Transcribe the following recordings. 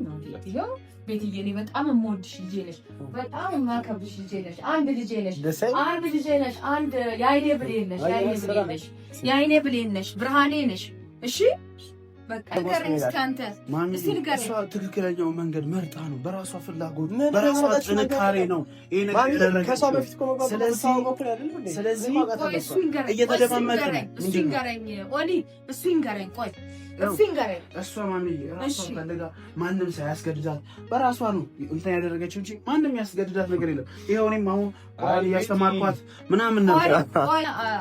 ነው ይሄው ቤትዬ እኔ በጣም የምወድሽ ልጄ ነሽ በጣም የማከብርሽ ልጄ ነሽ አንድ ልጄ ነሽ አንድ የአይኔ ብሌን ነሽ ብርሃኔ ነሽ እሺ በቃ ንገረኝ እስኪ አንተ እስኪ ንገረኝ እሷ ትክክለኛው መንገድ መርጣ ነው በራሷ ፍላጎት በራሷ ጥንካሬ ነው ይሄ ነገር ከሷ በፊት ስለዚህ እሱ ይንገረኝ ኦሊ እሱ ይንገረኝ ቆይ እሷ ራሷ ፈልጋ ማንም ሳያስገድዳት በራሷ ነው እንትን ያደረገችው እንጂ ማንም ያስገድዳት ነገር የለም። ይሄው እኔም አሁን ያስተማርኳት ምናምን ነበር።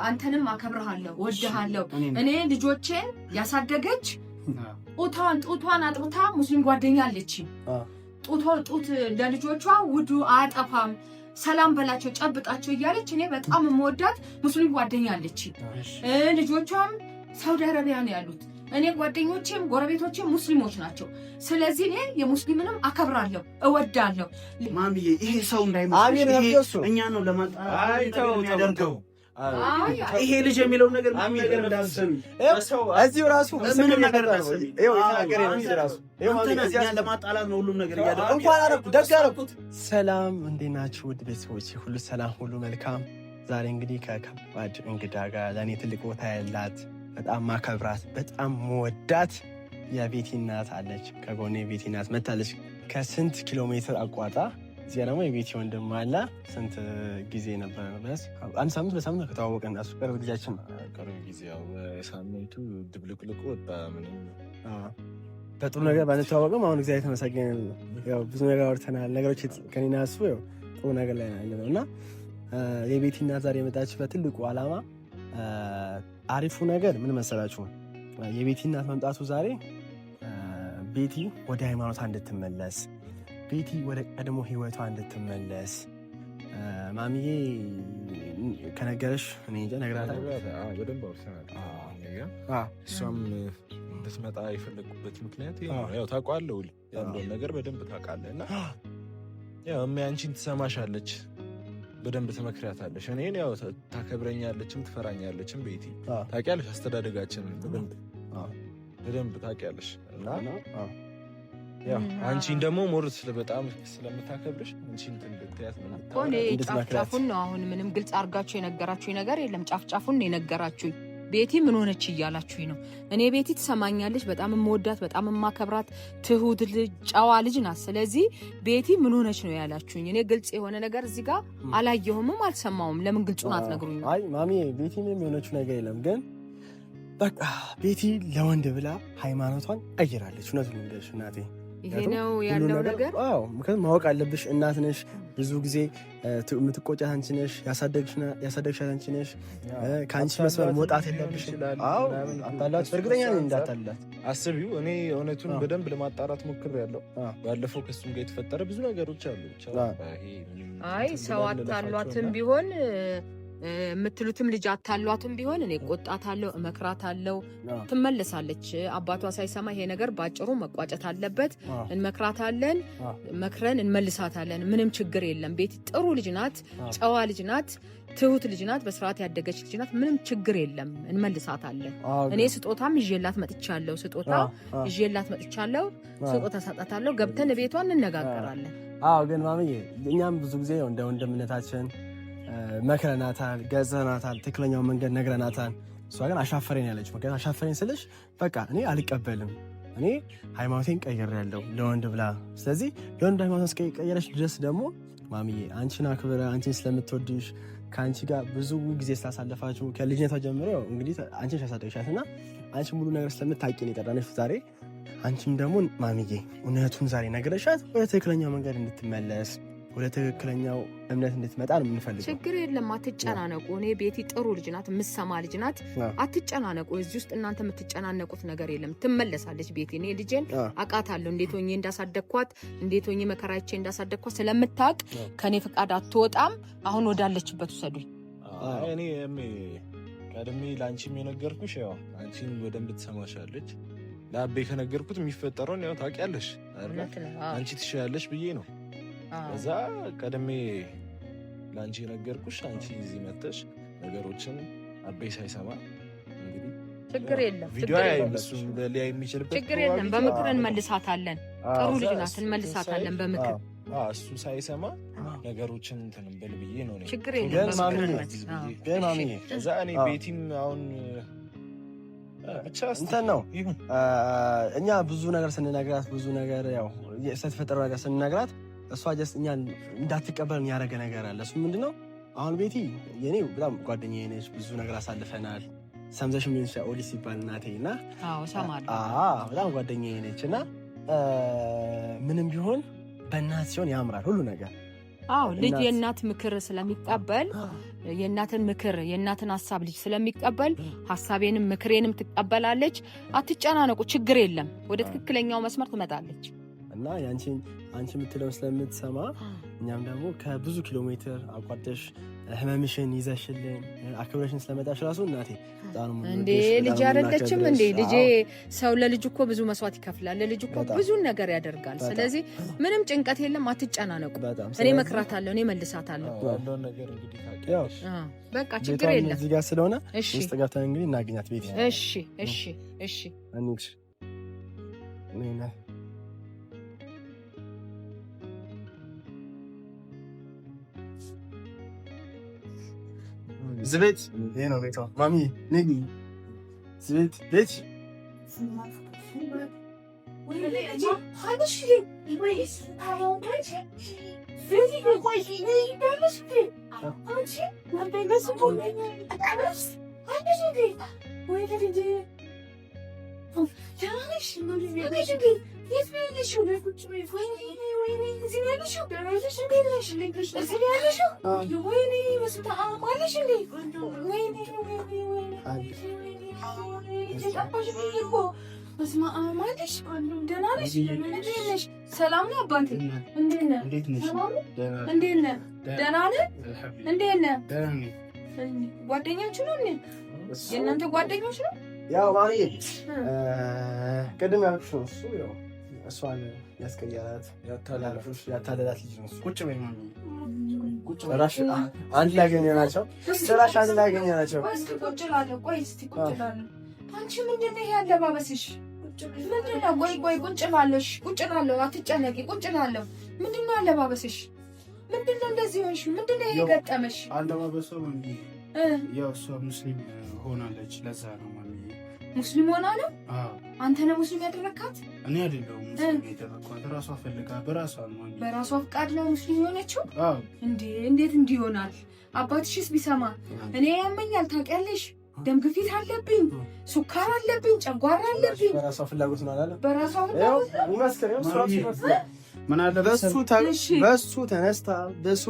አንተንም አከብርሃለሁ ወድሃለሁ። እኔ ልጆቼን ያሳደገች ጡቷን አጥብታ ሙስሊም ጓደኛ አለችኝ። ጡት ለልጆቿ ውዱ አያጠፋም ሰላም በላቸው ጨብጣቸው እያለች እኔ በጣም የምወዳት ሙስሊም ጓደኛ አለችኝ። ልጆቿም ሳውዲ አረቢያ ነው ያሉት። እኔ ጓደኞቼም ጎረቤቶቼም ሙስሊሞች ናቸው። ስለዚህ እኔ የሙስሊምንም አከብራለሁ እወዳለሁ። ማሚዬ ይሄ ሰው እንዳይመስል እኛ ነው ለማጣራት ያደርገው ይሄ ልጅ የሚለው ነገር ነገር እንዳልሰሚ እዚሁ ራሱ ምንም ነገር እንዳልሰሚ ለማጣላት ነው ሁሉም ነገር ያደረገው። እንኳን አደረኩት ደግ አደረኩት። ሰላም እንዴት ናችሁ ውድ ቤተሰቦች? ሁሉ ሰላም ሁሉ መልካም። ዛሬ እንግዲህ ከከባድ እንግዳ ጋር ለእኔ ትልቅ ቦታ ያላት በጣም ማከብራት በጣም መወዳት የቤቲ እናት አለች። ከጎኔ ቤቲ እናት መታለች ከስንት ኪሎ ሜትር አቋጣ። እዚያ ደግሞ የቤቲ ወንድም አለ። ስንት ጊዜ ነበር? አንድ ሳምንት በሳምንት ከተዋወቀን እሱ ቅርብ ጊዜያችን ጊዜ ሳምንቱ ድብልቅልቁ ወጣ። ምንም በጥሩ ነገር ባንተዋወቅም አሁን እግዚአብሔር የተመሰገነ ያው ብዙ ነገር አውርተናል። ነገሮች ከኔና እሱ ያው ጥሩ ነገር ላይ ያለነው እና የቤቲ እናት ዛሬ የመጣችበት ትልቁ ዓላማ አሪፉ ነገር ምን መሰላችሁ? የቤቲ እናት መምጣቱ ዛሬ ቤቲ ወደ ሃይማኖቷ እንድትመለስ ቤቲ ወደ ቀድሞ ህይወቷ እንድትመለስ ማሚዬ ከነገረሽ እኔ እንጃ ነግራታለሁ። በደንብ አውርተናል። እሷም እንድትመጣ የፈለጉበት ምክንያት ያው ታውቃለህ ያለውን ነገር በደንብ ታውቃለህ እና ያው አንቺን ትሰማሻለች በደንብ ትመክሪያታለሽ። እኔን ያው ታከብረኛለችም ትፈራኛለችም። ቤቲ ታውቂያለሽ አስተዳደጋችንን በደንብ ታውቂያለሽ እና ያው አንቺን ደግሞ ሞርስ በጣም ስለምታከብርሽ አንቺን ትልትያት ነው ጫፍጫፉን ነው። አሁን ምንም ግልጽ አድርጋችሁ የነገራችሁኝ ነገር የለም። ጫፍጫፉን ነው የነገራችሁኝ። ቤቲ ምን ሆነች እያላችሁኝ ነው። እኔ ቤቲ ትሰማኛለች። በጣም የምወዳት በጣም የማከብራት ትሁት ልጅ ጨዋ ልጅ ናት። ስለዚህ ቤቲ ምን ሆነች ነው ያላችሁኝ። እኔ ግልጽ የሆነ ነገር እዚህ ጋር አላየሁምም አልሰማሁም። ለምን ግልጹን አትነግሩኝ? አይ ማሚ ቤቲ ምንም የሆነችው ነገር የለም። ግን በቃ ቤቲ ለወንድ ብላ ሃይማኖቷን ቀይራለች። እውነቱን ልንገርሽ እናቴ ይሄ ነው ያለው ነገር። አዎ ምክንያቱም ማወቅ አለብሽ። እናት ነሽ። ብዙ ጊዜ የምትቆጫት አንቺ ነሽ። ያሳደግሻት አንቺ ነሽ። ከአንቺ መስመር መውጣት የለብሽ። አዎ አታላት። እርግጠኛ ነኝ እንዳታላት። አስቢው። እኔ እውነቱን በደንብ ለማጣራት ሞክሬያለሁ። ባለፈው ከሱም ጋር የተፈጠረ ብዙ ነገሮች አሉ። አይ ሰው አታሏትም ቢሆን የምትሉትም ልጅ አታሏትም ቢሆን እኔ ቆጣታለሁ፣ እመክራታለሁ፣ ትመለሳለች። አባቷ ሳይሰማ ይሄ ነገር ባጭሩ መቋጨት አለበት። እንመክራታለን፣ መክረን እንመልሳታለን። ምንም ችግር የለም። ቤቲ ጥሩ ልጅ ናት፣ ጨዋ ልጅ ናት፣ ትሁት ልጅ ናት፣ በስርዓት ያደገች ልጅ ናት። ምንም ችግር የለም። እንመልሳታለን። እኔ ስጦታም ይዤላት መጥቻለሁ። ስጦታ ሰጣታለሁ። ገብተን ቤቷን እንነጋገራለን። አዎ ግን ማምዬ እኛም ብዙ ጊዜ እንደ ወንድምነታችን መክረናታል፣ ገዘናታል፣ ትክክለኛውን መንገድ ነግረናታል። እሷ ግን አሻፈረኝ ያለች። ምክንያት አሻፈረኝ ስልሽ በቃ እኔ አልቀበልም፣ እኔ ሃይማኖቴን ቀይሬያለሁ ለወንድ ብላ። ስለዚህ ለወንድ ሃይማኖት እስከቀየረች ድረስ ደግሞ ማሚዬ አንቺን አክብረ አንቺን ስለምትወድሽ ከአንቺ ጋር ብዙ ጊዜ ስላሳለፋችሁ ከልጅነቷ ጀምሮ እንግዲህ አንቺን ያሳደግሻት እና አንቺ ሙሉ ነገር ስለምታውቂን የጠራነሽ ዛሬ። አንቺም ደግሞ ማሚዬ እውነቱን ዛሬ ነግረሻት ወደ ትክክለኛው መንገድ እንድትመለስ ወደ ትክክለኛው እምነት እንድትመጣ ነው የምንፈልገው። ችግር የለም፣ አትጨናነቁ። እኔ ቤቲ ጥሩ ልጅ ናት፣ የምትሰማ ልጅ ናት። አትጨናነቁ። እዚህ ውስጥ እናንተ የምትጨናነቁት ነገር የለም። ትመለሳለች ቤቲ። እኔ ልጄን አውቃታለሁ፣ እንዴት ሆኜ እንዳሳደግኳት፣ እንዴት ሆኜ መከራይቼ እንዳሳደግኳት ስለምታውቅ ከኔ ፈቃድ አትወጣም። አሁን ወዳለችበት ውሰዱኝ። እኔ ቀድሜ ለአንቺም የነገርኩሽ ያው አንቺን በደንብ ትሰማሻለች። ለአቤ ከነገርኩት የሚፈጠረውን ያው ታውቂያለሽ፣ አንቺ ትሻያለሽ ብዬ ነው እዛ ቀደሜ ላንቺ ነገርኩሽ። አንቺ እዚህ መተሽ ነገሮችን አቤ ሳይሰማ እንግዲህ ችግር የለም ቪዲዮ አይመስልም ሊያይ የሚችልበት ችግር የለም። በምክር እንመልሳታለን። ጥሩ ልጅ ናት፣ እንመልሳታለን በምክር። እሱ ሳይሰማ ነገሮችን እንትን ብል ብዬ ነው። ችግር የለም ግን ማሚ እዛ እኔ ቤቲም አሁን ብቻ እንትን ነው እኛ ብዙ ነገር ስንነግራት ብዙ ነገር ያው ስለተፈጠረው ነገር ስንነግራት እሷ ጀስት እኛ እንዳትቀበል ያደረገ ነገር አለ። እሱ ምንድነው አሁን ቤቲ የኔ በጣም ጓደኛዬ ነች፣ ብዙ ነገር አሳልፈናል። ሰምዘሽ ምን ኦዲስ ይባል እናቴ እና በጣም ጓደኛዬ ነች እና ምንም ቢሆን በእናት ሲሆን ያምራል ሁሉ ነገር። ልጅ የእናት ምክር ስለሚቀበል የእናትን ምክር የእናትን ሀሳብ ልጅ ስለሚቀበል ሀሳቤንም ምክሬንም ትቀበላለች። አትጨናነቁ፣ ችግር የለም። ወደ ትክክለኛው መስመር ትመጣለች እና አንቺ የምትለው ስለምትሰማ እኛም ደግሞ ከብዙ ኪሎ ሜትር አቋርጠሽ ህመምሽን ይዘሽልን አክብረሽን ስለመጣሽ ራሱ እናቴ እንዴ ልጅ አይደለችም እንዴ? ልጄ ሰው ለልጅ እኮ ብዙ መስዋዕት ይከፍላል። ለልጅ እኮ ብዙ ነገር ያደርጋል። ስለዚህ ምንም ጭንቀት የለም፣ አትጨናነቁ። እኔ መክራታለሁ፣ እኔ መልሳታለሁ። በቃ ችግር የለም። እዚህ ጋር ስለሆነ ውስጥ ገብተን እንግዲህ እናገኛት ቤት። እሺ ዝቤት ይሄ ነው ቤቷ። ማሚ ነኝ ዝቤት ቤት ሰላም ነው አባቴ? እንዴት ነህ? ደህና ነህ? እንዴት ነህ? ጓደኛችሁ ነው? የእናንተ ጓደኞች ነው? ያው ማሚ ቅድም ያልኩሽ ነው። እሱ ያው እሷን ያስቀያላት ያታለላት ልጅ ነው። ቁጭ በይ ማሚ፣ ቁጭ በራሽ። አንድ ላይ ያገኘናቸው ስራሽ አንድ ላይ ያገኘናቸው። ቁጭ እላለሁ። ቆይ እስቲ ቁጭ እላለሁ። አንቺ ምንድን ነው ይሄ አለባበስሽ? ምንድን ነው? ቆይ ቁጭ እላለሽ። ቁጭ እላለሁ። አትጨነቂ። ቁጭ እላለሁ። ምንድን ነው አለባበስሽ? ምንድን ነው እንደዚህ ሆንሽ? ምንድን ነው ይሄ ገጠመሽ? አለባበሷ እንዴ ያው እሷ ሙስሊም ሆናለች። ለዛ ነው ማሚ። ሙስሊም ሆና ነው? አንተ ነህ ሙስሊም ያደረካት? እኔ አይደለሁም ሙስሊም ያደረኳት። ራሷ ፈልጋ በራሷ ነው ማሚ። በራሷ ፍቃድ ነው ሙስሊም የሆነችው? እንዴት እንዲህ ይሆናል? አባትሽስ ቢሰማ? እኔ ያመኛል ታውቂያለሽ። ደም ግፊት አለብኝ፣ ሱካር አለብኝ፣ ጨጓራ አለብኝ። በራሷ ፍላጎት ነው አላለ? በራሷ ፍላጎት ምን አለ በሱ ተነስታ በሱ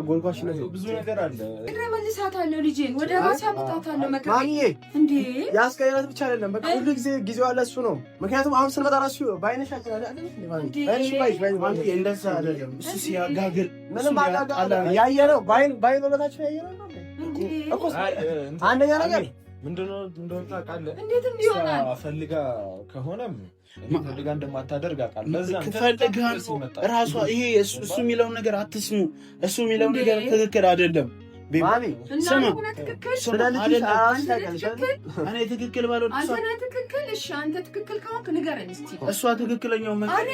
ጎልጓሽነት ብዙ ነገር አለ። መልሳታለሁ፣ ልጄን ወደ ራሴ አመጣታለሁ። ማሚዬ እንዴ ያስቀየራት ብቻ አይደለም፣ በቃ ሁሉ ጊዜ ጊዜው አለ እሱ ነው። ምክንያቱም አሁን ስንመጣ ራሱ ባይነሽ አይደለም እንደዛ አይደለም። እሱ ሲያጋግል ምንም አላጋለ ያየነው ባይን ወለታችን ያየነው እኮ አንደኛ ነገር ምንድነው እንደሆነ ታውቃለህ? እንዴት እንዲሆናል ፈልጋ ከሆነም ፈልጋ እንደማታደርግ አውቃለሁ። ለዛ ፈልጋ ራሷ ይሄ እሱ የሚለውን ነገር አትስሙ። እሱ የሚለውን ነገር ትክክል አይደለም። ማሚ ስማ፣ እኔ ትክክል ባለው እሺ፣ አንተ ትክክል ከሆንክ ንገረኝ እስቲ። እሷ ትክክለኛው መንገድ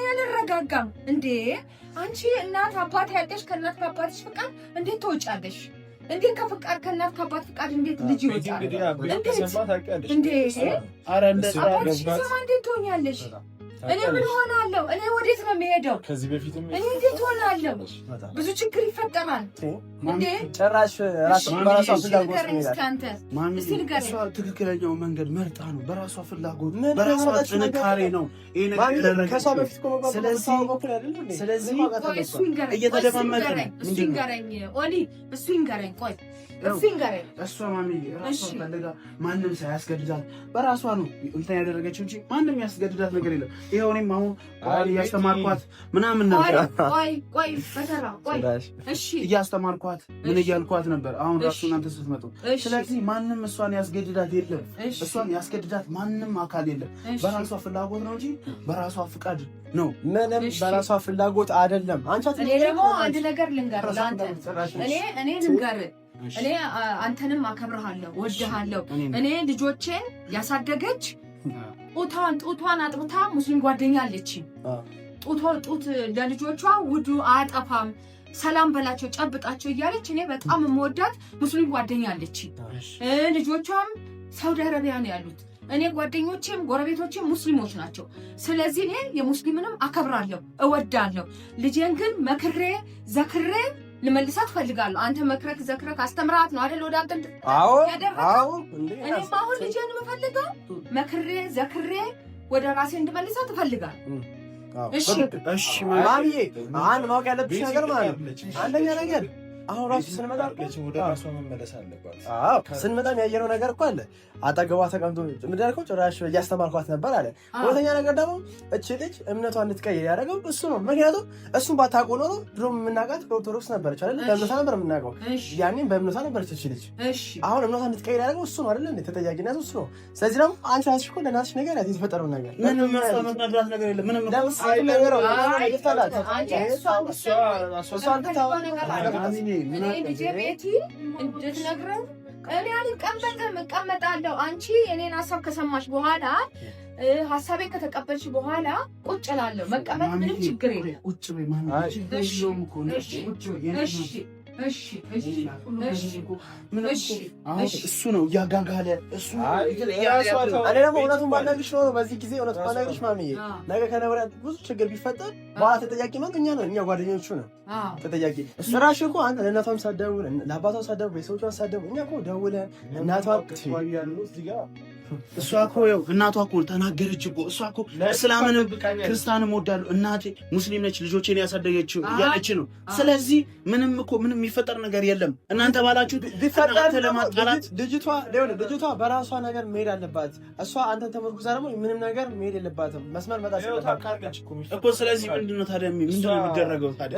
ያልረጋጋም እንዴ? አንቺ እናት አባት ያለሽ ከእናት ከአባትሽ ፍቃድ እንዴት ትወጫለሽ? እንዴት ከፍቃድ ከእናት ከአባት ፍቃድ እንዴት ልጅ ይወጣል? እንዴት ትሆኛለሽ? እኔ ምን ሆናለሁ? እኔ ወዴት ነው የምሄደው? ከዚህ በፊትም እኔ እንዴት ሆናለሁ? ብዙ ችግር ይፈጠራል እንዴ? ጭራሽ ራስ በራሷ ፍላጎት እሷ ትክክለኛው መንገድ መርጣ ነው። በራሷ ፍላጎት በራሷ ጥንካሬ ነው ይሄ ነገር ከሷ በፊት እኮ መባል። ስለዚህ እየተደማመጠ ነው። እሱ ይንገረኝ ኦሊ፣ እሱ ይንገረኝ። ቆይ እሱ ይንገረኝ። እሷ ማሚ ራሷ ፈልጋ ማንም ሳያስገድዳት በራሷ ነው እንትን ያደረገችው እንጂ ማንም ያስገድዳት ነገር የለም። ይሄው እኔም አሁን እያስተማርኳት ምናምን ነበር። ቆይ በተራ ቆይ እሺ፣ እያስተማርኳት ምን እያልኳት ነበር አሁን ራሱ እናንተ ስትመጡ። ስለዚህ ማንም እሷን ያስገድዳት የለም። እሷን ያስገድዳት ማንም አካል የለም። በራሷ ፍላጎት ነው እንጂ በራሷ ፍቃድ ነው። ምንም በራሷ ፍላጎት አይደለም። አንቺ እኔ ደግሞ አንድ ነገር ልንገርህ ለአንተ እኔ ልንገርህ እኔ አንተንም አከብርሃለሁ ወድሃለሁ። እኔ ልጆቼን ያሳደገች ጡቷን አጥብታ ሙስሊም ጓደኛ አለችኝ። ጡት ለልጆቿ ውዱ አያጠፋም ሰላም በላቸው ጨብጣቸው እያለች እኔ በጣም የምወዳት ሙስሊም ጓደኛ አለችኝ። ልጆቿም ሳውዲ አረቢያ ነው ያሉት። እኔ ጓደኞቼም ጎረቤቶቼም ሙስሊሞች ናቸው። ስለዚህ እኔ የሙስሊምንም አከብራለሁ እወዳለሁ። ልጄን ግን መክሬ ዘክሬ ልመልሳት ፈልጋለሁ። አንተ መክረክ ዘክረክ አስተምራት ነው አይደል? ወደ አንተ ያደረገው እኔም አሁን ልጄን የምፈልገው መክሬ ዘክሬ ወደ ራሴ እንድመልሳት እፈልጋለሁ። እሺ ማሚዬ፣ አንድ ማወቅ ያለብሽ ነገር ማለት ነው። አንደኛ ነገር አሁን ራሱ ስንመጣ ወደ ራሷ መመለስ አለባት። ስንመጣም ያየነው ነገር እኮ አለ። አጠገቧ ተቀምጦ ምንድነው ጭራሽ እያስተማርኳት ነበር አለ። ሁለተኛ ነገር ደግሞ እቺ ልጅ እምነቷ እንድትቀይር ያደረገው እሱ ነው። ምክንያቱም እሱን ባታውቁ ኖሮ ድሮ የምናውቃት በኦርቶዶክስ ነበረች አይደል? በእምነቷ ነበር የምናውቀው። ያኔም በእምነቷ ነበረች እቺ ልጅ። አሁን እምነቷ እንድትቀይር ያደረገው እሱ ነው አይደል? እንዴ ተጠያቂነቱ እሱ ነው። ስለዚህ ደግሞ አንቺ ራስሽ እኮ ለናትሽ ነገር ያት የተፈጠረው ነገር ምንም መስማት ነገር የለም። ምንም ነገር ልጄ ቤቲ እንድትነግረን እኔ አልቀመጥም እቀመጣለሁ። አንቺ የኔን ሀሳብ ከሰማሽ በኋላ ሀሳቤን ከተቀበልሽ በኋላ ቁጭ እላለሁ። መቀመጥ ምንም ችግር የለም። ቁጭ በይ ማለት እሱ ነው እያጋጋለ እሱ እኔ ደግሞ እውነቱን ባናግርሽ ነው። በዚህ ጊዜ እውነቱን ባናግርሽ ማሚዬ፣ ነገ ከነገ ብዙ ችግር ቢፈጠር በኋላ ተጠያቂ ማለት እኛ ነን። እኛ ጓደኞቹ ነው ተጠያቂ። እሱ እራሱ እኮ አንተ ለእናቷም ሳትደውል ለአባቷም ሳትደውል ቤተሰቦቿን ሳትደውል እኛ እኮ ደውለን እናቷ እሷ እኮ ያው እናቷ እኮ ተናገረች እኮ እሷ እኮ እስላምን ክርስቲያንም ወዳለሁ እናቴ ሙስሊም ነች ልጆቼን ያሳደገችው እያለች ነው። ስለዚህ ምንም የሚፈጠር ነገር የለም። እናንተ ባላችሁ ቢፈጠር ለማጣላት ልጅቷ በራሷ ነገር መሄድ አለባት። እሷ አንተን ተመርኩዛ ደግሞ ምንም ነገር መሄድ የለባትም። መስመር መጣ እኮ። ስለዚህ ምንድነው ታዲያ ምንድነው የሚደረገው ታዲያ?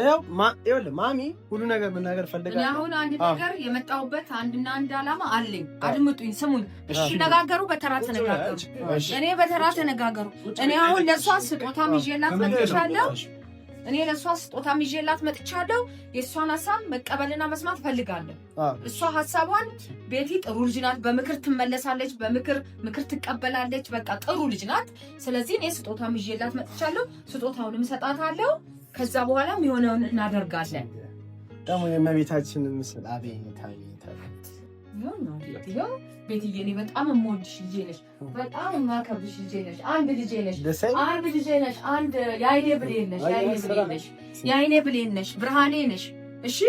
ይኸውልህ ማሚ ሁሉ ነገር መናገር ፈልጋለሁ። አሁን አንድ ነገር የመጣሁበት አንድና አንድ ዓላማ አለኝ። አድምጡኝ፣ ስሙኝ። ሲነጋገሩ በተራ ተነጋገሩ። እኔ በተራ ተነጋገሩ። እኔ አሁን ለሷ ስጦታ ይዤላት መጥቻለሁ። የእሷን ሀሳብ መቀበልና መስማት ፈልጋለሁ። እሷ ሀሳቧን ቤቲ ጥሩ ልጅ ናት፣ በምክር ትመለሳለች፣ ምክር ትቀበላለች። በቃ ጥሩ ልጅ ናት። ስለዚህ እኔ ስጦታ ይዤላት መጥቻለሁ። ስጦታውንም እሰጣታለሁ። ከዛ በኋላ የሆነውን እናደርጋለን። ደግሞ የእመቤታችን ምስል አቤት ቤትዬ፣ እኔ በጣም የምወድሽ ልጄ ነሽ፣ በጣም የማከብርሽ ልጄ ነሽ። አንድ ልጄ ነሽ፣ አንድ የአይኔ ብሌን ነሽ፣ ብርሃኔ ነሽ። እሺ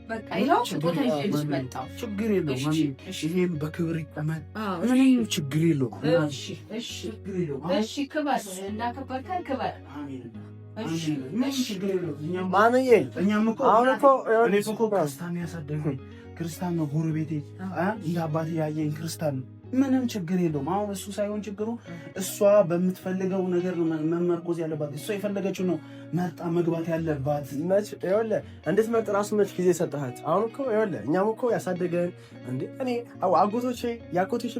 በቃ ይኸው ስጦታ ይዤልሽ መጣሁ። ችግር የለውም። ይሄም በክብር ይቀመጥ፣ ምንም ችግር የለውም። እሺ ክበር፣ እንዳከበርከን ክበር። ማምዬ እኛም እኮ አሁን እኮ ክርስቲያን ያሳደገኝ ክርስቲያን ነው። ጎረቤቴ እንደ አባቴ ያየኝ ክርስቲያን ነው። ምንም ችግር የለውም። አሁን እሱ ሳይሆን ችግሩ እሷ በምትፈልገው ነገር መመርኮዝ ያለባት፣ እሷ የፈለገችው ነው መርጣ መግባት ያለባት። ይኸውልህ እንዴት መርጥ ራሱ መች ጊዜ ሰጠሃት? አሁን እኮ ይኸውልህ እኛም እኮ ያሳደገን እንዴ እኔ የአጎቶቼ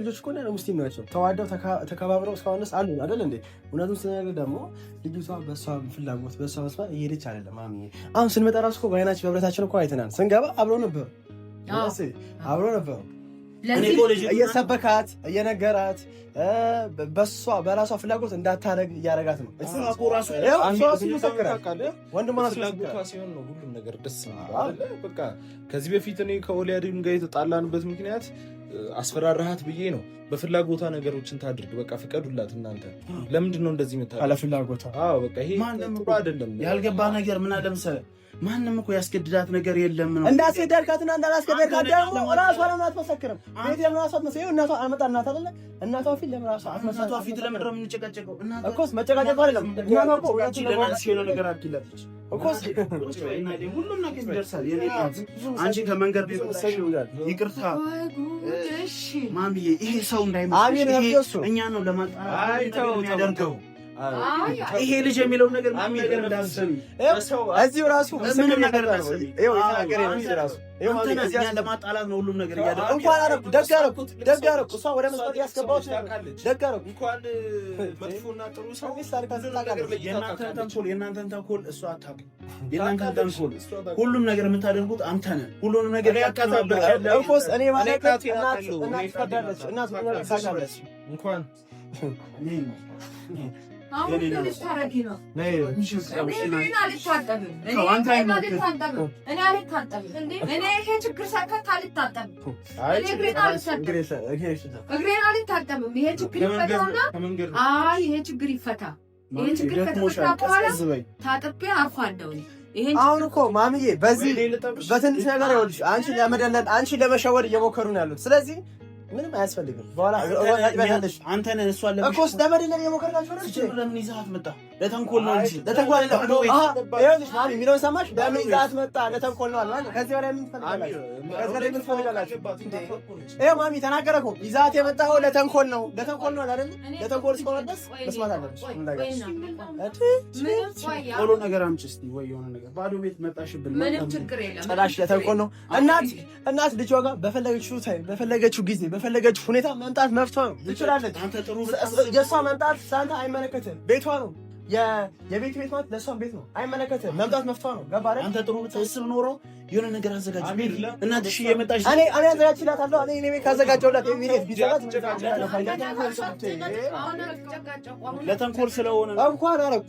ልጆች እኮ ሙስሊም ናቸው። ተዋደው ተከባብረው እስካሁን ድረስ አሉ አይደል እንዴ? እውነቱን ስነግርህ ደግሞ ልጅቷ በእሷ ፍላጎት በእሷ መስማት እየሄደች አይደለም። ማሚዬ አሁን ስንመጣ ራሱ እኮ በዓይናችን በብረታችን እኮ አይተናል። ስንገባ አብረው ነበሩ። እየሰበካት እየነገራት በራሷ ፍላጎት እንዳታረግ እያረጋት ነው። ሲሆን ነው ሁሉም ነገር ደስ ይላል። በቃ ከዚህ በፊት እኔ ከኦሊያድን ጋር የተጣላንበት ምክንያት አስፈራራሃት ብዬ ነው። በፍላጎቷ ነገሮችን ታድርግ፣ በቃ ፍቀዱላት እናንተ። ለምንድን ነው እንደዚህ የምታደርገው? አለፍላጎቷ። አዎ በቃ ይሄ ጥሩ አይደለም። ያልገባ ነገር ምን አለ መሰለህ፣ ማንም እኮ ያስገድዳት ነገር የለም ነው። እንዳስገደድካትና እንዳላስገደድካት ደግሞ ራሷ ለምን አትመሰክርም? ቤት ለምን ራሷ አትመሰክርም? እናቷ አመጣ እናት አይደለ? እናቷ ፊት ለምን ራሷ አትመሰክርም? እናቷ ፊት ለምን ነው የምንጨቃጨቀው? እኮስ መጨቃጨቅ አይደለም። እናቷ እኮ ነገር አድርጊላትች እኮስ ሁሉም ነገር ይደርሳል። አንቺ ከመንገድ ቤት ይቅርታ ማሚዬ፣ ይሄ ሰው እንዳይመስልሽ እኛ ነው ለማጣራት የሚያደርገው። ይሄ ልጅ የሚለው ነገር ምን ነገር እንዳሰሚ እዚሁ ራሱ ምንም ነገር ነው የተናገረ ነው ራሱ ለማጣላት ነው ሁሉም ነገር እያደረኩ እንኳን አረኩ ደግ አረኩ እሷ ወደ መስጠት ያስገባው ደግ አረኩ እንኳን መጥፎና ጥሩ ሰው የእናንተን ተንኮል እሷ አታውቅም። የእናንተን ተንኮል ሁሉም ነገር የምታደርጉት አንተ ነህ። ሁሉንም ነገር ያካታበቃል እንኮስ እኔ ማለት እናት ፈዳለች እናት ታውቃለች እንኳን አሁን ልጅ ታረቂ ነው እኔ ይሄ ችግር ሳይፈታ አልታጠብም። እግሬን አልታጠብም። ይሄ ችግር ይፈታውና ይሄ ችግር ይፈታ። ይሄ ችግር ከተፈታ በኋላ ታጥቤ አርፋለሁ። አሁን እኮ ማምዬ በዚህ በትንሽ ነገር ይኸውልሽ አንቺን ለመደለል አንቺን ለመሸወድ እየሞከሩ ነው ያሉት። ስለዚህ ምንም አያስፈልግም። በኋላ ያጭበታለሽ አንተ ነህ እሷ ለምንስ ለመደለል የሞከርካችሁ ነው እንጂ ለምን ይዛት መጣ? ለተንኮል ነው እንጂ ለተንኮል ነው። ይኸውልሽ ማሚ የሚለውን ሰማሽ? ለምን ይዛት መጣ? ለተንኮል ነው አለ። ከዚህ በላይ ምን ፈልጋላችሁ? ከዚህ ፈልጋላችሁ? ይኸው ማሚ ተናገረ እኮ ይዛት የመጣው ለተንኮል ነው። ለተንኮል ነው አይደል? ለተንኮል እስከሆነ ድረስ መስማት አለብሽ። ቶሎ ነገር አምጪ እስቲ ወይ የሆነ ነገር ባዶ ቤት መጣሽብን። ምንም ችግር የለም። ጭራሽ ለተንኮል ነው። እናት ልጇ ጋር በፈለገችው ታይም በፈለገችው ጊዜ በፈለገች ሁኔታ መምጣት መብቷ ነው። ትችላለች። አንተ ጥሩ የእሷ መምጣት ሳንተ አይመለከትም። ቤቷ ነው። የቤት ማለት ለእሷም ቤት ነው። አይመለከትም። መምጣት መብቷ ነው። ገባ አይደል? አንተ ጥሩ ብትስብ ኖሮ የሆነ ነገር አዘጋጅ። እናትሽ እየመጣች እኔ አዘጋጅላታለሁ። እኔ ቤት ካዘጋጀሁላት ቤት ቢዘጋጅ ለተንኮል ስለሆነ እንኳን አረኩ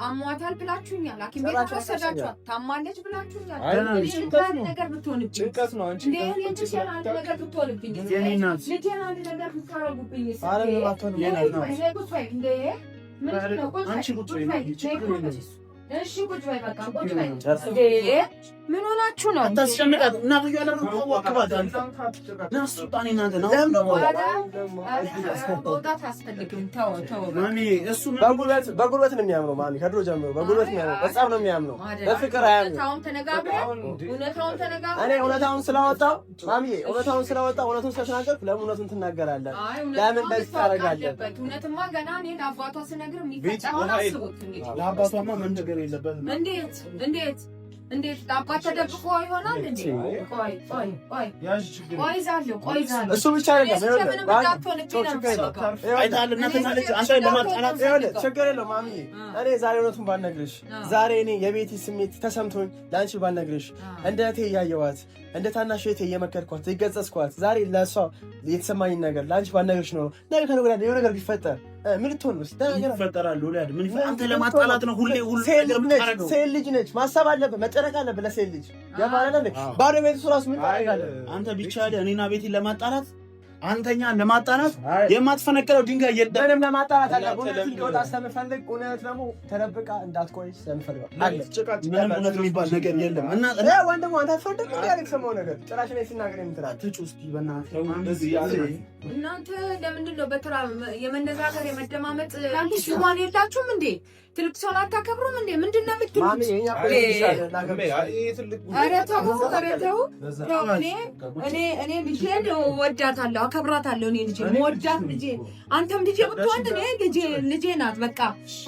አሟታል ብላችሁኛል። ሐኪም ቤት ወሰዳችኋት። ታማለች ብላችሁኛል። ነገር ብትሆንብኝ ጭንቀት ነው እንጂ ነገር ብትሆንብኝ ልጄን አንድ ነገር ብታረጉብኝ እሺ ቁጭ በይ በቃ ቁጭ በይ። ምን ሆናችሁ ነው? አታስጨንቃት። እናቱ ያደረገው ወክባት አንተ ናስጣኔ እናንተ ነው ወጣት አስፈልግም። ተው ማሚ እሱ በጉልበት ነው የሚያምነው። ማሚ ከድሮ ጀምሮ በጉልበት ነው የሚያምነው። በጣም ነው የሚያምነው። በፍቅር አያምነው። እውነታውን ተነጋግረን እኔ እውነታውን ስላወጣው ማሚ እውነታውን ስላወጣው እውነቱን ስለተናገርኩ ለምን እውነቱን ትናገራለህ? ለምን እንደዚህ ታደርጋለህ? እውነትማ ገና እኔ ለአባቷ ስነግር የሚፈጠረውን አስቡት። እንግዲህ ለአባቷማ ምን ነገር የለበትም። እንዴት አባት ተደብቆ ይሆናል እንዴ? ቆይ ዛለሁ እሱ ብቻ አይደለም። ችግር የለውም ማሚ። እኔ ዛሬ እውነቱን ባልነግርሽ፣ ዛሬ እኔ የቤቲ ስሜት ተሰምቶኝ ለአንቺ ባልነግርሽ፣ እንደ እህቴ እያየኋት እንደ ታናሽ እህቴ እየመከርኳት እየገጸጽኳት፣ ዛሬ ለእሷ የተሰማኝን ነገር ለአንቺ ባልነግርሽ ነው። ነገ ከነገ ወዲያ የሆነ ነገር ቢፈጠር ምን ልትሆን ነው? ይፈጠራል። አንተ ለማጣላት ነው ሁሌ ሴት ልጅ ነች። ማሰብ አለብህ፣ መጨነቅ አለብህ ለሴት ልጅ። ባዶ ቤት እሱ ራሱ ምን ታደርጋለህ አንተ? ብቻ እኔና ቤቴን ለማጣላት አንተኛ ለማጣላት የማትፈነቅለው ድንጋይ የለም። ምንም ለማጣላት አለ። እውነት እንዲወጣ ስለምፈልግ እውነት ደግሞ ተደብቃ እንዳትቆይ ስለምፈልግ አለ። ምንም እውነት የሚባል ነገር የለም። እና ወንድሙ አንተ አትፈርድም? ያለክ ሰማው ነገር ጭራሽ ላይ ሲናገር የምትላት ትጩስ በእናትህ እናንተ ለምንድን ነው በተራ የመነጋገር የመደማመጥ ሽማን የላችሁም እንዴ? ትልቅ ሰው አታከብሩም እንዴ? ምንድን ነው የምትሉት? ኧረ ተው። እኔ ልጄን ወዳታለሁ፣ አከብራታለሁ። እኔ ልጄ ወዳት ልጄ፣ አንተም ልጄ ብትወድ እኔ ልጄ ናት። በቃ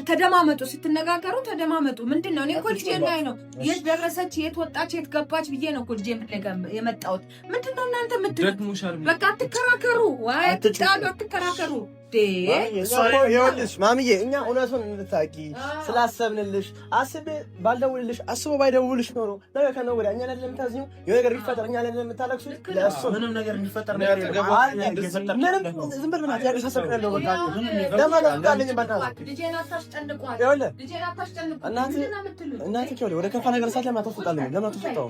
ተደማመጡ፣ ስትነጋገሩ ተደማመጡ። ምንድን ነው? እኔ እኮ ልጄ ላይ ነው የት ደረሰች፣ የት ወጣች፣ የት ገባች ብዬ ነው እኮ ልጄ የመጣሁት። ምንድን ነው እናንተ የምትሉት? በቃ አትከራከሩ፣ አትከራከሩ። ይኸውልሽ ማምዬ፣ እኛ እውነቱን እንድታቂ ስላሰብንልሽ አስቤ ባልደውልልሽ አስቦ ባይደውልሽ ኖሮ ነገ ከነገ ወዲያ እኛ ላይ ለምታዝኙ የሆነ ነገር ቢፈጠር እኛ ላይ ለምታለቅሱ ለእሱ ምንም ነገር የሚፈጠር ነገር ምንም ዝም ብለህ ናት ያሳሰብ ያለው በቃ ለማለት ቃልኝ በእናትህ ልጄን አታስጨንቋት። እናትህ ወደ ከፋ ነገር ሳት ለምን አትወጣለህ? ለምን አትወጣው?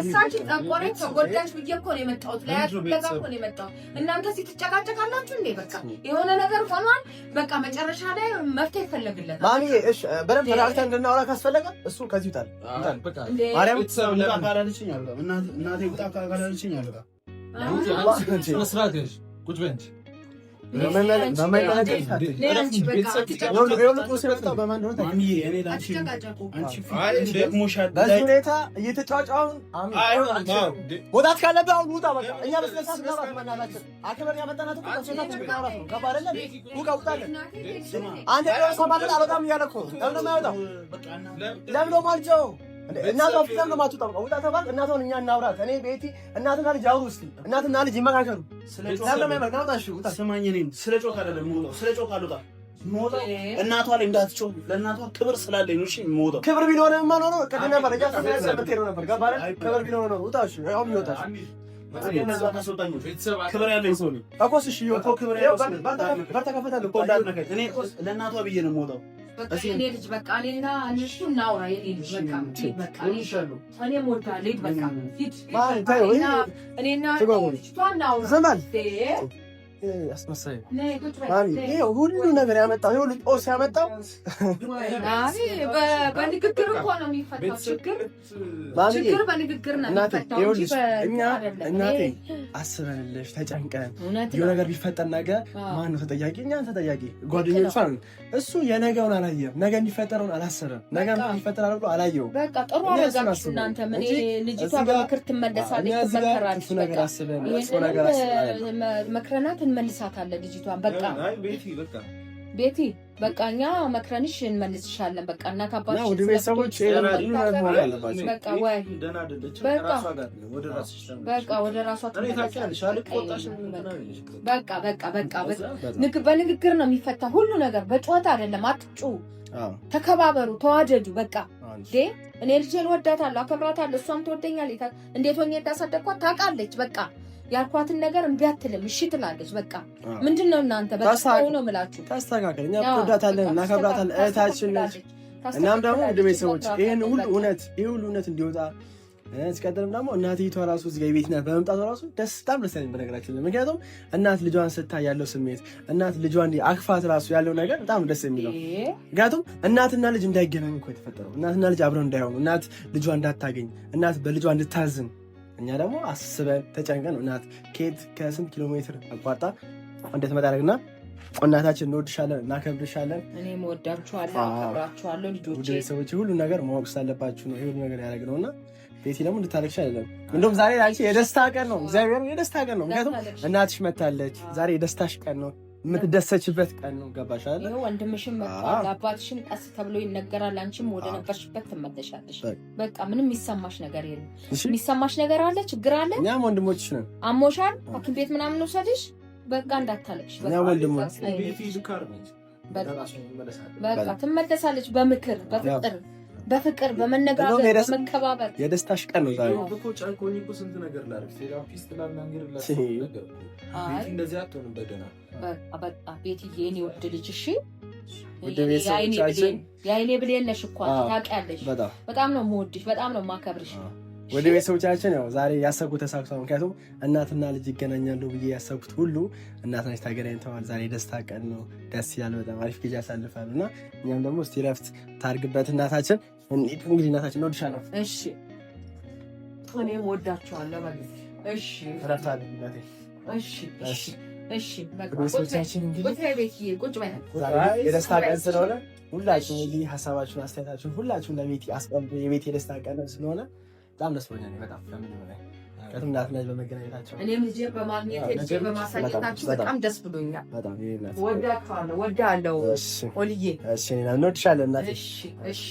እሳችን ጠቆረኝ ተጎዳሽ ብዬ እኮ ነው የመጣሁት። ለያችሁ ለጋ እኮ ነው የመጣሁት። እናንተ ስትጨቃጨቃላችሁ እንዴ? በቃ የሆነ ነገር ሆኗል። በቃ መጨረሻ ላይ መፍትሄ ይፈለግለታል። ማሚዬ እሺ፣ በደንብ ተራክተን እንድናወራ ካስፈለገ እሱ ከዚህ ይውጣል። በቃ ማርያም ካላለችኝ አለ እናቴ ውጣ ካላለችኝ አለ መስራት ቁጭ በንች ወጣት ካለብህ አሁን ውጣ። በቃ እኛ በስነሳት ምናባት ማናላችን አክበር ያመጣናት እኮ ከሰናት ምናባት ነው። ገባ አይደለ? ውጣ ውጣለን። አንተ ሰማለት አልወጣም እያለ እኮ ለምን የማይወጣው? ለምን ነው ማልጨው? እናቷ ፊት ለምን ማትወጣው? ውጣ ተባል። እናቷን እኛ እናውራት። እኔ ቤቲ እናትና ልጅ አውሩ እስኪ። እናትና ልጅ ይመካከሩ። ለምን የማይመካከሩ? ታሽ ውጣ። ስማኝ፣ እኔን ስለ ጮክ አይደለም የምወጣው። ስለ ጮክ አልወጣም። የምወጣው እናቷ ላይ እንዳትጮህ፣ ለእናቷ ክብር ስላለኝ ነው። እሺ የምወጣው ክብር ቢኖርማ ነው ነው ቅድም ነበር እጃ ስለምትሄድ ነበር። ገባ አይደል? ክብር ቢኖር ነው። ውጣ። እሺ አሁን ይወጣል። ክብር ያለኝ ሰው ነኝ እኮ። እሺ ይወጣው። ክብር ያለው ሰው በርተከፈታል እኮ እንዳልነገር። እኔ ለእናቷ ብዬ ነው የምወጣው። በቃ እኔ ልጅ በቃ እኔና እነሱ እናውራ። የኔ ልጅ በቃ እኔ ሞታ ልጅ በቃ ሂድ እኔና ልጅቷ እናውራ። አስመሳይ ሁሉ ነገር ያመጣው ሁሉ ጦስ ያመጣው በንግግር እኮ ነው የሚፈታው። ችግር በንግግር ነው የሚፈታው። እናቴ አስበንልሽ ተጨንቀን የሆነ ነገር ቢፈጠር ነገር ማን ነው ተጠያቂ? እኛን ተጠያቂ ጓደኞቿ ነን። እሱ የነገውን አላየም፣ ነገ እንዲፈጠረውን አላሰበም፣ ነገ እንዲፈጠር አድርጎ አላየውም። በቃ ጥሩ አደረጋችሁ እናንተ። ምን ልጅቷ በምክር ትመለሳለች፣ ትመከራለች። በቃ መክረናት እንመልሳታለን ልጅቷን። በቃ ቤቲ በቃ እኛ መክረንሽ እንመልስሻለን። በቃ እናት አባትሽ ወደ ቤተሰቦች በቃ ወይ በቃ ወደ ራሷ በቃ በንግግር ነው የሚፈታ ሁሉ ነገር፣ በጨዋታ አይደለም። አትጩ፣ ተከባበሩ፣ ተዋደዱ። በቃ እኔ ልጄን ወዳታለሁ፣ አከብራታለሁ፣ እሷም ትወደኛለች። እንዴት ሆኜ እንዳሳደግኳት ታውቃለች። በቃ ያልኳትን ነገር እምቢ አትልም፣ እሺ ትላለች። በቃ ምንድነው እናንተ በቃ ነው የምላችሁ። ታስተካከል። እኛ ወዳታለን፣ እናከብራታለን፣ እህታችን ነች። እናም ደግሞ ወደ ቤተሰቦች ይሄን ሁሉ እውነት እንዲወጣ ሲቀጥልም ደግሞ እናትይቷ ራሱ እዚህ ጋር የቤት ናት በመምጣቷ ራሱ በጣም ደስ ያለኝ በነገራችን ላይ። ምክንያቱም እናት ልጇን ስታይ ያለው ስሜት፣ እናት ልጇን አክፋት ራሱ ያለው ነገር በጣም ደስ የሚለው። ምክንያቱም እናትና ልጅ እንዳይገናኙ እኮ የተፈጠረው፣ እናትና ልጅ አብረው እንዳይሆኑ፣ እናት ልጇ እንዳታገኝ፣ እናት በልጇ እንድታዝን እኛ ደግሞ አስበን ተጨንቀን እናት ከስንት ኪሎ ሜትር አቋርጣ እንደትመጣ ያደርግና እናታችን እንወድሻለን፣ እናከብርሻለን። እኔም እወዳችኋለሁ፣ አከብራችኋለሁ። ልጆቼ ቤተሰቦቼ ሁሉ ነገር ማወቅ ስላለባችሁ ነው ይሄ ሁሉ ነገር ያደረግነውና ቤቲ ደግሞ እንድታለቅሽ አይደለም። እንደውም ዛሬ ላንቺ የደስታ ቀን ነው። እግዚአብሔር የደስታ ቀን ነው። ምክንያቱም እናትሽ መታለች። ዛሬ የደስታሽ ቀን ነው፣ የምትደሰችበት ቀን ነው። ገባሽ አይደል? ይሄ ወንድምሽም መጣ፣ አባትሽም ቀስ ተብሎ ይነገራል። አንቺም ወደ ነበርሽበት ትመለሻለሽ። በቃ ምንም የሚሰማሽ ነገር የለም። የሚሰማሽ ነገር አለ፣ ችግር አለ። እኛም ወንድሞችሽ ነን። አሞሻል፣ ሐኪም ቤት ምናምን ወሰድሽ። በቃ እንዳታለቅሽ። እኛ ወንድሞች በቃ ትመለሳለች። በምክር በፍቅር በመነጋገር በመከባበር የደስታሽ ቀን ነው ዛሬ። በቃ ቤትዬ የኔ ውድ ልጅ እሺ፣ የአይኔ ብሌን ነሽ እኮ ታውቂያለሽ። በጣም ነው የምወድሽ፣ በጣም ነው የማከብርሽ። ወደ ቤተሰቦቻችን ያው ዛሬ ያሰብኩት ተሳክቷል። ምክንያቱም እናትና ልጅ ይገናኛሉ ብዬ ያሰብኩት ሁሉ እናትና ልጅ ተገናኝተዋል። ዛሬ ደስታ ቀን ነው፣ ደስ ይላል። በጣም አሪፍ ጊዜ ያሳልፋሉ እና እኛም ደግሞ እስቲ ረፍት ታርግበት እናታችን። እንግዲህ እናታችን እንወድሻለሁ። እሺ እኔም ወዳችኋለሁ። እሺ ረፍት አለ እናቴ። እሺ ቤተሰቦቻችን እንግዲህ ቁጭ በይ። የደስታ ቀን ስለሆነ ሁላችሁም እንግዲህ ሀሳባችሁን፣ አስተያየታችሁን ሁላችሁም ለቤቲ አስቀምጡ። የቤት የደስታ ቀን ስለሆነ በጣም ደስ ብሎኛል። በጣም ለምን በላይ ከቱም እናት ልጅ በመገናኘታቸው እኔም ልጄ በማግኘት ልጄ በማሳየታችሁ በጣም ደስ ብሎኛል። በጣም ይሄናት ወዳችኋለሁ። ኦልዬ። እሺ እንወድሻለን እናቴ። እሺ